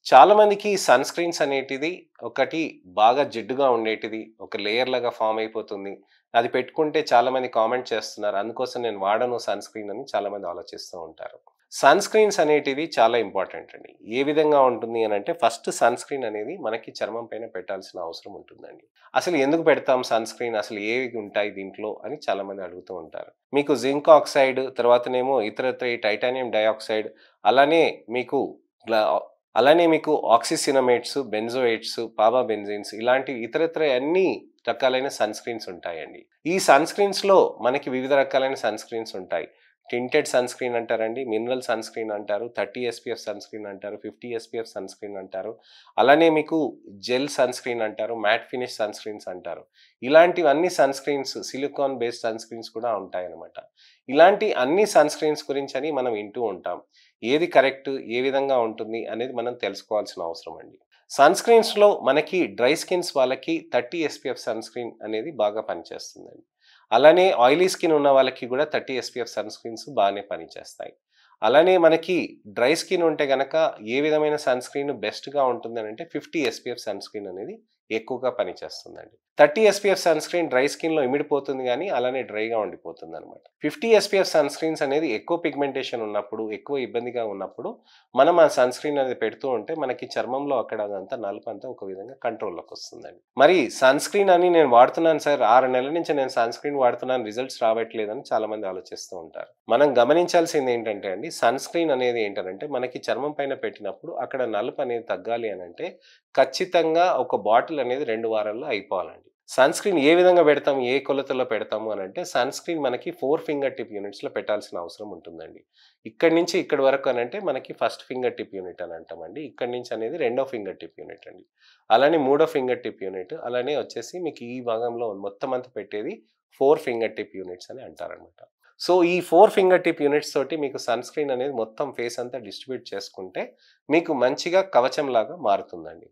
చాలా మందికి sun screens అనేటిది ఒకటి బాగా జిడ్డుగా ఉండేటిది. ఒక లేయర్ లాగా ఫార్మ్ అయిపోతుంది. అది పెట్టుకుంటే చాలామంది కామెంట్ చేస్తున్నారు. అందుకోసం నేను వాడను సన్ స్క్రీన్ అని చాలామంది ఆలోచిస్తూ ఉంటారు. సన్ స్క్రీన్స్ అనేటివి చాలా ఇంపార్టెంట్ అండి. ఏ విధంగా ఉంటుంది అనంటే ఫస్ట్ సన్ స్క్రీన్ అనేది మనకి చర్మం పైన పెట్టాల్సిన అవసరం ఉంటుందండి. అసలు ఎందుకు పెడతాం సన్ స్క్రీన్? అసలు ఏవి ఉంటాయి దీంట్లో అని చాలామంది అడుగుతూ ఉంటారు. మీకు జింక్ ఆక్సైడ్ తర్వాతనేమో ఇతరత్ర ఈ టైటానియం డయాక్సైడ్ అలానే మీకు గ్లా అలానే మీకు ఆక్సిసినమేట్స్, బెంజోయేట్స్, పారాబెంజీన్స్ ఇలాంటి ఇతరత్ర అన్ని రకాలైన సన్ స్క్రీన్స్ ఉంటాయండి. ఈ సన్ స్క్రీన్స్‌లో మనకి వివిధ రకాలైన సన్ స్క్రీన్స్ ఉంటాయి. టింటెడ్ సన్ స్క్రీన్ అంటారండి. మినరల్ సన్ స్క్రీన్ అంటారు. 30 ఎస్‌పీఎఫ్ సన్ స్క్రీన్ అంటారు. 50 ఎస్‌పీఎఫ్ సన్ స్క్రీన్ అంటారు. అలానే మీకు జెల్ సన్ స్క్రీన్ అంటారు. మ్యాట్ ఫినిష్ సన్ స్క్రీన్స్ అంటారు. ఇలాంటివన్నీ sunscreens silicone based sunscreens కూడా ఉంటాయన్నమాట. ఇలాంటి అన్ని సన్ స్క్రీన్స్ గురించని మనం వింటూ ఉంటాం. ఏది కరెక్ట్, ఏ విధంగా ఉంటుంది అనేది మనం తెలుసుకోవాల్సిన అవసరం అండి. సన్ స్క్రీన్స్‌లో మనకి డ్రై స్కిన్స్ వాళ్ళకి 30 ఎస్‌పీఎఫ్ సన్ స్క్రీన్ అనేది బాగా పనిచేస్తుందండి. అలానే ఆయిలీ స్కిన్ ఉన్న వాళ్ళకి కూడా 30 ఎస్‌పీఎఫ్ సన్ స్క్రీన్స్ బాగానే పనిచేస్తాయి. అలానే మనకి డ్రై స్కిన్ ఉంటే గనక ఏ విధమైన సన్ స్క్రీన్ బెస్ట్‌గా ఉంటుందనంటే 50 ఎస్‌పీఎఫ్ సన్ స్క్రీన్ అనేది ఎక్కువగా పనిచేస్తుందండి. 30 ఎస్‌పీఎఫ్ సన్ స్క్రీన్ డ్రై స్కిన్‌లో ఇమిడిపోతుంది గానీ, అలానే డ్రైగా ఉండిపోతుందనమాట. 50 ఎస్‌పీఎఫ్ సన్ స్క్రీన్స్ అనేది ఎక్కువ పిగ్మెంటేషన్ ఉన్నప్పుడు, ఎక్కువ ఇబ్బందిగా ఉన్నప్పుడు మనం ఆ సన్ స్క్రీన్ అనేది పెడుతూ ఉంటే మనకి చర్మంలో అక్కడ అదంతా నలుపంతా ఒక విధంగా కంట్రోల్‌లోకొస్తుందండి. మరి సన్ స్క్రీన్ అని నేను వాడుతున్నాను సార్ 6 నెలల నుంచి నేను సన్ స్క్రీన్ వాడుతున్నాను రిజల్ట్స్ రావట్లేదని చాలామంది ఆలోచిస్తూ ఉంటారు. మనం గమనించాల్సింది ఏంటంటే అండి సన్ స్క్రీన్ అనేది ఏంటనంటే మనకి చర్మం పైన పెట్టినప్పుడు అక్కడ నలుపు అనేది తగ్గాలి అనంటే ఖచ్చితంగా ఒక బాటిల్ అనేది 2 వారాల్లో అయిపోవాలండి. సన్ స్క్రీన్ ఏ విధంగా పెడతాం? ఏ కొలతలో పెడతాము అనంటే సన్ స్క్రీన్ మనకి 4 ఫింగర్ టిప్ యూనిట్స్‌లో పెట్టాల్సిన అవసరం ఉంటుందండి. ఇక్కడి నుంచి ఇక్కడి వరకు అనంటే మనకి ఫస్ట్ ఫింగర్ టిప్ యూనిట్ అని అంటామండి. ఇక్కడి నుంచి అనేది రెండో ఫింగర్ టిప్ యూనిట్ అండి. అలానే మూడో ఫింగర్ టిప్ యూనిట్ అలానే వచ్చేసి మీకు ఈ భాగంలో మొత్తం అంతా పెట్టేది 4 ఫింగర్ టిప్ యూనిట్స్ అని అంటారనమాట. సో, ఈ 4 ఫింగర్ టిప్ యూనిట్స్ తోటి మీకు సన్ స్క్రీన్ అనేది మొత్తం ఫేస్ అంతా డిస్ట్రిబ్యూట్ చేసుకుంటే మీకు మంచిగా కవచంలాగా మారుతుందండి.